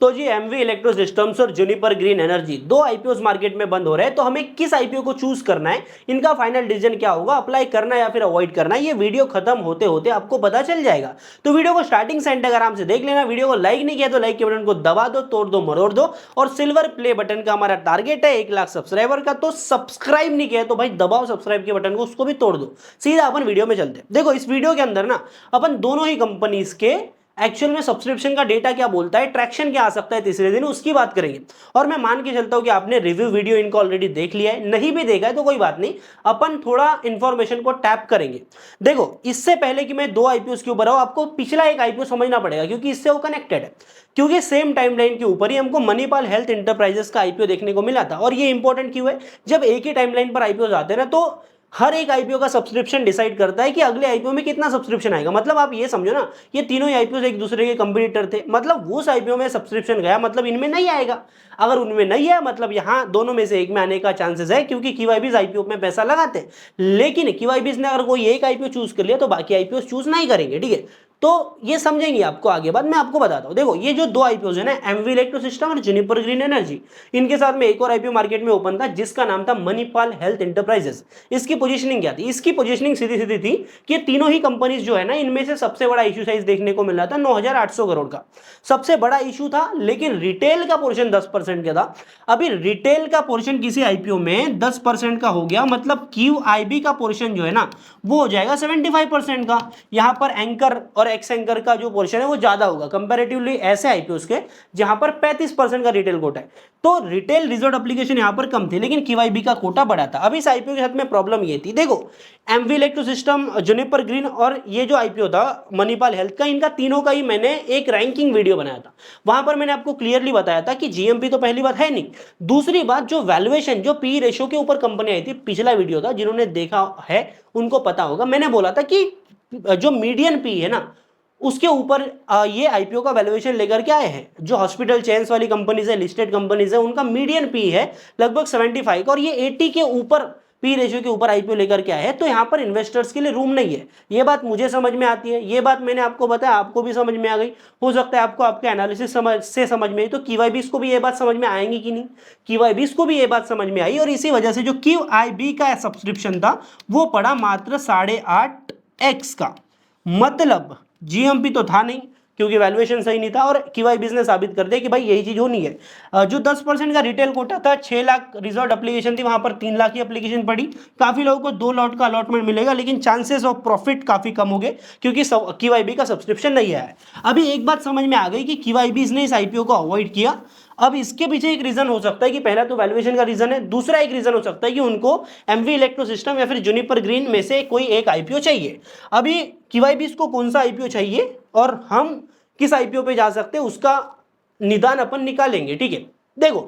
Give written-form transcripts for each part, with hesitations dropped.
तो जी MV electro systems और Juniper green energy दो आईपीओ मार्केट में बंद हो रहे हैं, तो हमें किस आईपीओ को चूज करना है, इनका फाइनल डिसीजन क्या होगा, अप्लाई करना है या फिर अवॉइड करना है, ये वीडियो खत्म होते होते आपको पता चल जाएगा। तो वीडियो को स्टार्टिंग से एंड तक आराम से देख लेना। वीडियो को लाइक नहीं किया तो लाइक के बटन को दबा दो, तोड़ दो, मरोड़ दो। और सिल्वर प्ले बटन का हमारा टारगेट है 1 लाख सब्सक्राइबर का, तो सब्सक्राइब नहीं किया तो भाई दबाओ सब्सक्राइब के बटन को, उसको भी तोड़ दो। सीधा अपन वीडियो में चलते हैं। देखो इस वीडियो के अंदर ना अपन दोनों ही कंपनीज के एक्चुअल में सब्सक्रिप्शन का डेटा क्या बोलता है, ट्रैक्शन क्या आ सकता है तीसरे दिन, उसकी बात करेंगे। और मैं मान के चलता हूं कि आपने रिव्यू वीडियो इनको ऑलरेडी देख लिया है, नहीं भी देखा है तो कोई बात नहीं, अपन थोड़ा इंफॉर्मेशन को टैप करेंगे। देखो इससे पहले कि मैं दो आईपीओ के ऊपर आऊं, आपको पिछला एक आईपीओ समझना पड़ेगा क्योंकि इससे वो कनेक्टेड है। क्योंकि सेम टाइमलाइन के ऊपर ही हमको मणिपाल हेल्थ इंटरप्राइजेस का आईपीओ देखने को मिला था। और ये इंपॉर्टेंट क्यों है, जब एक ही टाइमलाइन पर आईपीओ आते हैं ना, तो हर एक आईपीओ का सब्सक्रिप्शन डिसाइड करता है कि अगले आईपीओ में कितना सब्सक्रिप्शन आएगा। मतलब आप ये समझो ना, ये तीनों ही आईपीओ एक दूसरे के कंपटीटर थे, मतलब उस आईपीओ में सब्सक्रिप्शन गया, मतलब इनमें नहीं आएगा। अगर उनमें नहीं है मतलब यहाँ दोनों में से एक में आने का चांसेस है, क्योंकि क्यूआईबीज आईपीओ में पैसा लगाते हैं। लेकिन क्यूआईबीज ने अगर कोई एक आईपीओ चूज कर लिया तो बाकी आईपीओ चूज नहीं करेंगे, ठीक है। तो ये समझेंगे आपको आगे बाद मैं आपको बताता हूं। देखो ये जो दो आईपीओ है ना, एमवी इलेक्ट्रो सिस्टम और जूनिपर ग्रीन एनर्जी, इनके साथ में एक और आईपीओ मार्केट में ओपन था जिसका नाम था मणिपाल हेल्थ इंटरप्राइजेस। इसकी पोजीशनिंग क्या थी, इसकी पोजीशनिंग सीधी सीधी थी कि तीनों ही कंपनीज जो है ना, इनमें से सबसे बड़ा इशू साइज देखने को मिल रहा था 9,800 करोड़ का, सबसे बड़ा इशू था। लेकिन रिटेल का पोर्शन 10% का था। अभी रिटेल का पोर्शन किसी आईपीओ में 10% का हो गया, मतलब क्यूआईबी का पोर्शन जो है ना वो हो जाएगा 75% का। यहां पर एंकर और एक्स एंकर का जो पोर्शन है वो ज्यादा होगा कंपैरेटिवली ऐसे आईपीओस के जहां पर 35% का रिटेल कोटा है। तो रिटेल रिजर्व एप्लीकेशन यहां पर कम थे, लेकिन क्यूआईबी का कोटा बड़ा था। अब इस आईपीओ के साथ में प्रॉब्लम ये थी, देखो MV electro system, juniper green और ये जो आईपीओ था मणिपाल हेल्थ का, इनका तीनों का ही मैंने एक रैंकिंग वीडियो बनाया था। वहां पर मैंने आपको क्लियरली बताया था कि जीएमपी तो पहली बात है नहीं, दूसरी बात जो वैल्यूएशन, जो पी रेशो के ऊपर कंपनी आई थी, पिछला वीडियो था, जिन्होंने देखा है उनको पता होगा। मैंने बोला था कि जो मीडियन पी है ना उसके ऊपर ये आईपीओ का वैल्यूएशन लेकर के आए हैं। जो हॉस्पिटल चेन्स वाली कंपनीज है, लिस्टेड कंपनीज है, उनका मीडियन पी है लगभग 75 का, और ये 80 के ऊपर पी रेशियो के ऊपर आईपीओ लेकर के आए हैं। तो यहाँ पर इन्वेस्टर्स के लिए रूम नहीं है। ये बात मुझे समझ में आती है, ये बात मैंने आपको बताया, आपको भी समझ में आ गई। हो सकता है आपको आपके एनालिसिस समझ में आई, तो क्यूआईबीस को भी ये बात समझ में आएंगी कि नहीं, क्यूआईबीस को भी ये बात समझ में आई। और इसी वजह से जो क्यूआईबी का सब्सक्रिप्शन था वो पड़ा मात्र 8.5x का, मतलब जीएमपी तो था नहीं क्योंकि वैल्यूएशन सही नहीं था। और क्यूआईबीज ने साबित कर दिया कि भाई यही चीज होनी है। जो 10% का रिटेल कोटा था, 6 लाख रिजर्व एप्लीकेशन थी, वहां पर 3 लाख की एप्लीकेशन पड़ी। काफी लोगों को 2 लॉट का अलॉटमेंट मिलेगा, लेकिन चांसेस ऑफ प्रॉफिट काफी कम हो गए क्योंकि क्यूआईबी का सब्सक्रिप्शन नहीं आया है। अभी एक बात समझ में आ गई कि क्यूआईबीज ने इस आईपीओ को अवॉइड किया। अब इसके पीछे एक रीजन हो सकता है कि पहला तो वैल्यूएशन का रीजन है, दूसरा एक रीजन हो सकता है कि उनको एमवी इलेक्ट्रो सिस्टम या फिर जूनिपर ग्रीन में से कोई एक आईपीओ चाहिए। अभी क्यूआईबीज को कौन सा आईपीओ चाहिए और हम किस आईपीओ पे जा सकते हैं उसका निदान अपन निकालेंगे, ठीक है। देखो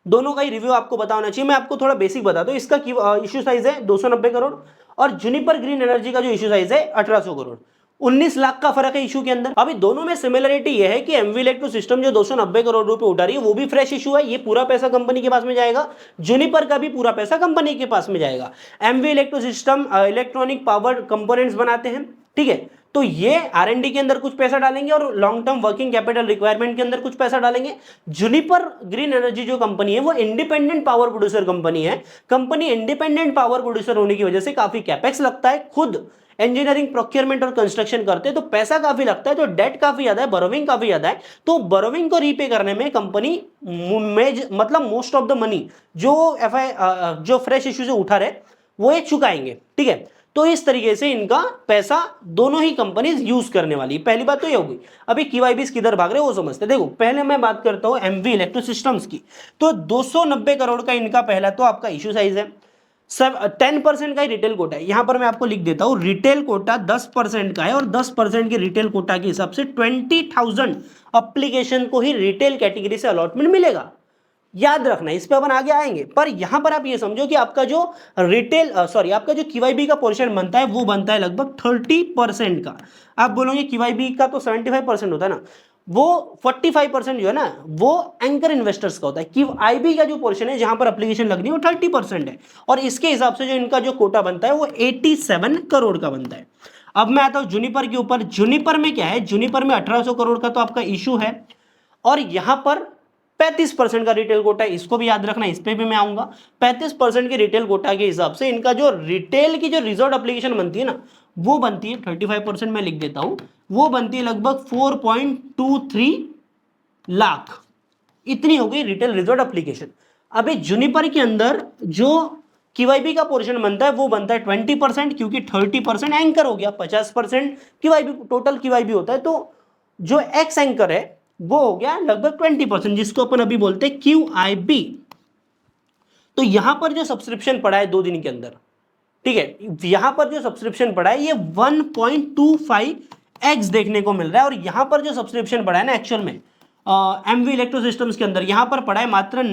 दोनों का ही रिव्यू आपको पता होना चाहिए। मैं आपको थोड़ा बेसिक बता दूं, इसका इश्यू साइज है 290 करोड़ और जूनिपर ग्रीन एनर्जी का जो इश्यू साइज है 1800 करोड़। 19 लाख का फर्क है इशू के अंदर। अभी दोनों में सिमिलरिटी यह है कि एमवी इलेक्ट्रो सिस्टम जो 290 करोड़ रुपए उठा रही है वो भी फ्रेश इशू है, ये पूरा पैसा कंपनी के पास में जाएगा। जूनिपर का भी पूरा पैसा कंपनी के पास में जाएगा। MV electro system electronic power components बनाते हैं, ठीक है, तो ये आरएनडी के अंदर कुछ पैसा डालेंगे और long term working capital requirement के अंदर कुछ पैसा डालेंगे। जूनिपर ग्रीन एनर्जी जो कंपनी है वो इंडिपेंडेंट पावर प्रोड्यूसर कंपनी है। कंपनी इंडिपेंडेंट पावर प्रोड्यूसर होने की वजह से काफी कैपेक्स लगता है, खुद इंजीनियरिंग प्रोक्योरमेंट और कंस्ट्रक्शन करते हैं तो पैसा काफी लगता है, तो डेट काफी ज्यादा है, बोरोविंग काफी ज्यादा है। तो बोरोविंग को रीपे करने में कंपनी मतलब मोस्ट ऑफ द मनी जो जो फ्रेश इश्यू से उठा रहे वो ये चुकाएंगे, ठीक है। तो इस तरीके से इनका पैसा दोनों ही कंपनीज यूज करने वाली। पहली बात तो ये होगी। अभी क्यूआईबीज किधर भाग रहे हैं वो समझते। देखो पहले मैं बात करता हूं एमवी इलेक्ट्रो सिस्टम्स की, तो 290 करोड़ का इनका पहला तो आपका इश्यू साइज है। 10% का ही रिटेल कोटा है। यहां पर मैं आपको लिख देता हूं, रिटेल कोटा 10% का है और 10% के रिटेल कोटा के हिसाब से 20,000 एप्लीकेशन को ही रिटेल कैटेगरी से अलॉटमेंट मिलेगा। याद रखना, इस पे अपन आगे आएंगे। पर यहां पर आप ये समझो कि आपका जो आपका जो क्यूआईबी का पोर्शन बनता है वो बनता है लगभग 30% का। आप बोलोगे क्यूआईबी का तो 75% होता है ना, वो 45% जो है ना वो एंकर इन्वेस्टर्स का होता है। क्यूआईबी का जो पोर्शन है जहां पर एप्लीकेशन लगनी है वो 30% है, और इसके हिसाब से जो इनका जो कोटा बनता है वो 87 करोड़ का बनता है। अब मैं आता हूं जूनिपर के ऊपर। जूनिपर में क्या है, जूनिपर में 1800 करोड़ का तो आपका इशू है। और यहां पर 35% का रिटेल कोटा है, इसको भी याद रखना, इस पे भी मैं आऊंगा। 35% के रिटेल कोटा के हिसाब से इनका जो रिटेल की जो रिजॉर्ट एप्लीकेशन बनती है ना, वो बनती है 35% में लिख देता हूं, वो बनती है लगभग 4.23 लाख। इतनी हो गई रिटेल रिजॉर्ट एप्लीकेशन। अभी जूनिपर के अंदर जो QYB का पोर्शन बनता है वो बनता है 20%, क्योंकि 30% एंकर हो गया, 50% QYB टोटल QYB होता है, तो जो एक्स एंकर है वो हो गया लगभग 20%, जिसको अपन अभी बोलते हैं QIB। तो यहां पर जो सब्सक्रिप्शन पड़ा है 2 दिन के अंदर, ठीक है, यहां पर जो सब्सक्रिप्शन पड़ा है ये 1.25x देखने को मिल रहा है। और यहां पर जो सब्सक्रिप्शन पड़ा है ना एक्चुअल में MV इलेक्ट्रो सिस्टम्स के अंदर, यहां पर पड़ा है मात्र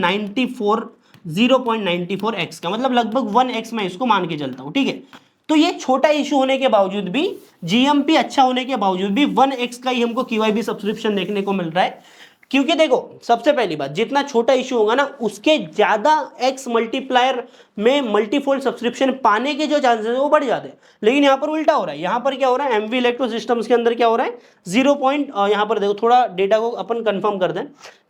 0.94x का, मतलब लगभग 1x मैं इसको मान के चलता हूं, ठीक है। तो ये छोटा इशू होने के बावजूद भी, GMP अच्छा होने के बावजूद भी 1x का ही हमको QYB सब्सक्रिप्शन देखने को मिल रहा है। क्योंकि देखो सबसे पहली बात, जितना छोटा इशू होगा ना उसके ज्यादा एक्स मल्टीप्लायर में मल्टीफोल्ड सब्सक्रिप्शन पाने के जो चांसेस है वो बढ़ जाते हैं। लेकिन यहाँ पर उल्टा हो रहा है, यहाँ पर क्या हो रहा है, MV इलेक्ट्रो सिस्टम्स के अंदर क्या हो रहा है, यहाँ पर देखो थोड़ा डेटा को अपन कंफर्म कर दें,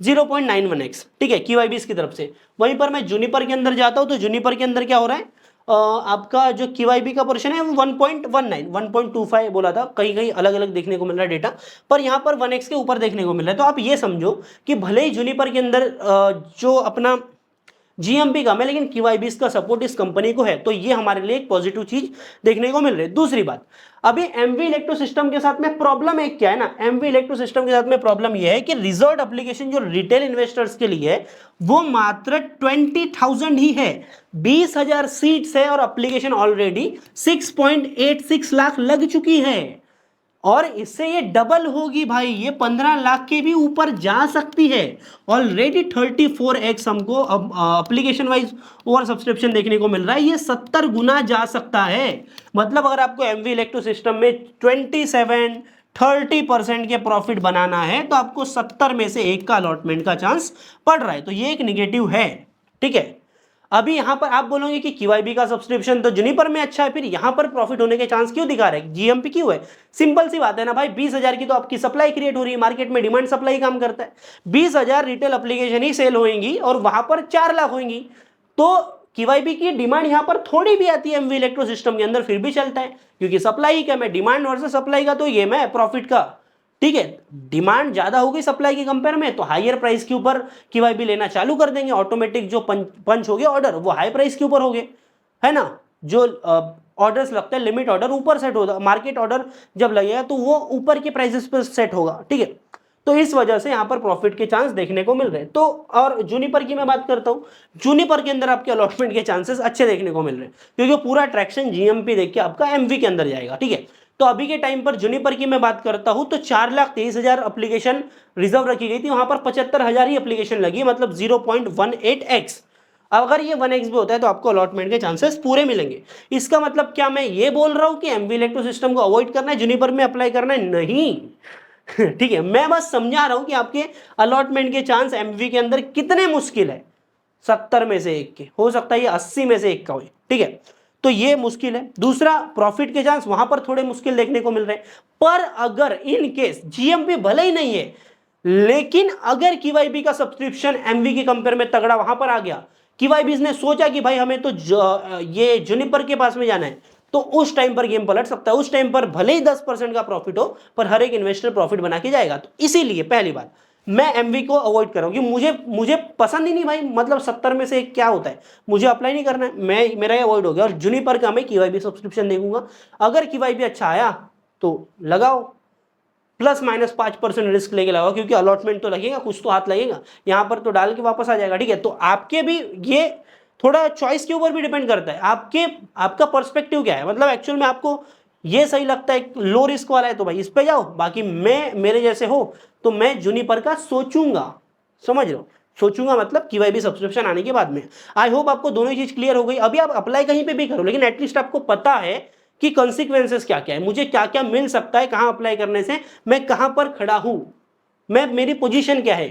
0.91x, ठीक है, QYBs की तरफ से। वहीं पर मैं जूनिपर के अंदर जाता हूँ तो जूनिपर के अंदर क्या हो रहा है, आपका जो QYB का पोर्शन है वो 1.19 1.25 बोला था, कहीं कहीं अलग अलग देखने को मिल रहा है डेटा, पर यहाँ पर 1x के ऊपर देखने को मिल रहा है। तो आप ये समझो कि भले ही जूनिपर के अंदर जो अपना GMP कम है, लेकिन QYBs का सपोर्ट इस कंपनी को है, तो ये हमारे लिए एक पॉजिटिव चीज देखने को मिल रही है। दूसरी बात, अभी MV इलेक्ट्रो सिस्टम के साथ में प्रॉब्लम एक क्या है ना, MV इलेक्ट्रो सिस्टम के साथ में प्रॉब्लम ये है कि रिजर्व एप्लीकेशन जो रिटेल इन्वेस्टर्स के लिए है वो मात्र 20,000 ही है, 20,000 सीट्स है, और एप्लीकेशन ऑलरेडी 6.86 लाख लग चुकी है, और इससे ये डबल होगी भाई, ये 15 लाख के भी ऊपर जा सकती है। ऑलरेडी 34x हमको अब एप्लीकेशन वाइज ओवर सब्सक्रिप्शन देखने को मिल रहा है, ये 70 गुना जा सकता है। मतलब अगर आपको MV इलेक्ट्रो सिस्टम में 27-30% के प्रॉफिट बनाना है तो आपको 70 में से 1 का अलॉटमेंट का चांस पड़ रहा है, तो ये एक निगेटिव है, ठीक है। अभी यहां पर आप बोलोगे कि QYB का सब्सक्रिप्शन तो जूनिपर में अच्छा है, फिर यहां पर प्रॉफिट होने के चांस क्यों दिखा रहे हैं, GMP क्यों है? सिंपल सी बात है ना भाई, 20,000 की तो आपकी सप्लाई क्रिएट हो रही है, मार्केट में डिमांड सप्लाई काम करता है, 20,000 रिटेल एप्लीकेशन ही सेल होंगी और वहां पर 4 लाख होंगी, तो QYB की डिमांड यहां पर थोड़ी भी आती है MV इलेक्ट्रो सिस्टम के अंदर, फिर भी चलता है, क्योंकि सप्लाई कम है, डिमांड वर्सेस सप्लाई का तो गेम है प्रॉफिट का, ठीक है। डिमांड ज्यादा हो गई सप्लाई के कंपेयर में तो हायर प्राइस के ऊपर QYB लेना चालू कर देंगे, ऑटोमेटिक जो पंच हो गए ऑर्डर वो हाई प्राइस के ऊपर हो गए, है ना। जो ऑर्डर्स लगता है लिमिट ऑर्डर ऊपर सेट होगा, मार्केट ऑर्डर जब लगेगा तो वो ऊपर के प्राइसेस पर सेट होगा, ठीक है। तो इस वजह से यहाँ पर प्रॉफिट के चांस देखने को मिल रहे हैं। तो और जूनिपर की मैं बात करता हूँ, जूनिपर के अंदर आपके अलॉटमेंट के चांसेस अच्छे देखने को मिल रहे हैं, क्योंकि पूरा ट्रैक्शन GMP देख के आपका MV के अंदर जाएगा, ठीक है। तो अभी के टाइम पर जूनिपर की मैं बात करता हूं तो 4,23,000 एप्लीकेशन रिजर्व रखी गई थी, वहां पर 75,000 ही एप्लीकेशन लगी, मतलब 0.18x। अगर ये 1x भी होता है तो आपको अलॉटमेंट के चांसेस पूरे मिलेंगे। इसका मतलब क्या मैं ये बोल रहा हूं कि MV इलेक्ट्रो सिस्टम को अवॉइड करना है, जूनिपर में अप्लाई करना है? नहीं ठीक है, मैं बस समझा रहा हूं कि आपके अलॉटमेंट के चांस MV के अंदर कितने मुश्किल है, 70 में से 1 के, हो सकता है ये 80 में से 1 का हो, ठीक है। तो ये मुश्किल है। दूसरा, प्रॉफिट के चांस वहां पर थोड़े मुश्किल देखने को मिल रहे हैं। पर अगर इन केस GMP भले ही नहीं है, लेकिन अगर QYB का सब्सक्रिप्शन MV के कंपेयर में तगड़ा वहां पर आ गया, QYB ने सोचा कि भाई हमें तो ये जूनिपर के पास में जाना है, तो उस टाइम पर गेम पलट सकता है। उस टाइम पर भले ही 10% का प्रॉफिट हो, पर हर एक इन्वेस्टर प्रॉफिट बना के जाएगा। तो इसीलिए पहली बात मैं MV को अवॉइड कर रहा हूं कि मुझे पसंद ही नहीं भाई, मतलब 70 में से क्या होता है, मुझे अप्लाई नहीं करना है, मेरा ये अवॉइड हो गया। और जूनिपर का मैं QYB सब्सक्रिप्शन देखूंगा, अगर QYB अच्छा आया तो लगाओ, ±5% रिस्क लेके लगाओ, क्योंकि अलॉटमेंट तो लगेगा, कुछ तो हाथ लगेगा, यहां पर तो डाल के वापस आ जाएगा, ठीक है। तो आपके भी ये थोड़ा चॉइस के ऊपर भी डिपेंड करता है, आपका पर्सपेक्टिव क्या है, मतलब एक्चुअल में आपको ये सही लगता है लो रिस्क वाला है तो भाई इस पे जाओ, बाकी मेरे जैसे हो तो मैं जूनिपर का सोचूंगा, समझ लो, सोचूंगा मतलब QYB सब्सक्रिप्शन आने के बाद में। आई होप आपको दोनों चीज क्लियर हो गई। अभी आप अप्लाई कहीं पे भी करो, लेकिन एटलीस्ट आपको पता है कि कॉन्सिक्वेंसेस क्या क्या है, मुझे क्या क्या मिल सकता है, कहां अप्लाई करने से मैं कहां पर खड़ा हूं, मेरी पोजीशन क्या है,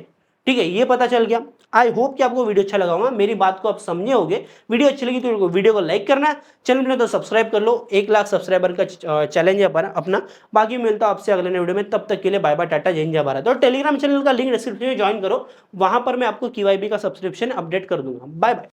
ठीक है, ये पता चल गया। आई होप कि आपको वीडियो अच्छा लगा होगा, मेरी बात को आप समझे होगे। वीडियो अच्छी लगी तो वीडियो को लाइक करना, चैनल में तो सब्सक्राइब कर लो। 1 लाख सब्सक्राइबर का चैलेंज है अपना। बाकी मिलता हूं आपसे अगले वीडियो में, तब तक के लिए बाय बाय, टाटा, जय हिंद, जय भारत। और टेलीग्राम चैनल का लिंक डिस्क्रिप्शन में ज्वाइन करो, वहां पर मैं आपको QIB का सब्सक्रिप्शन अपडेट कर दूंगा। Bye bye.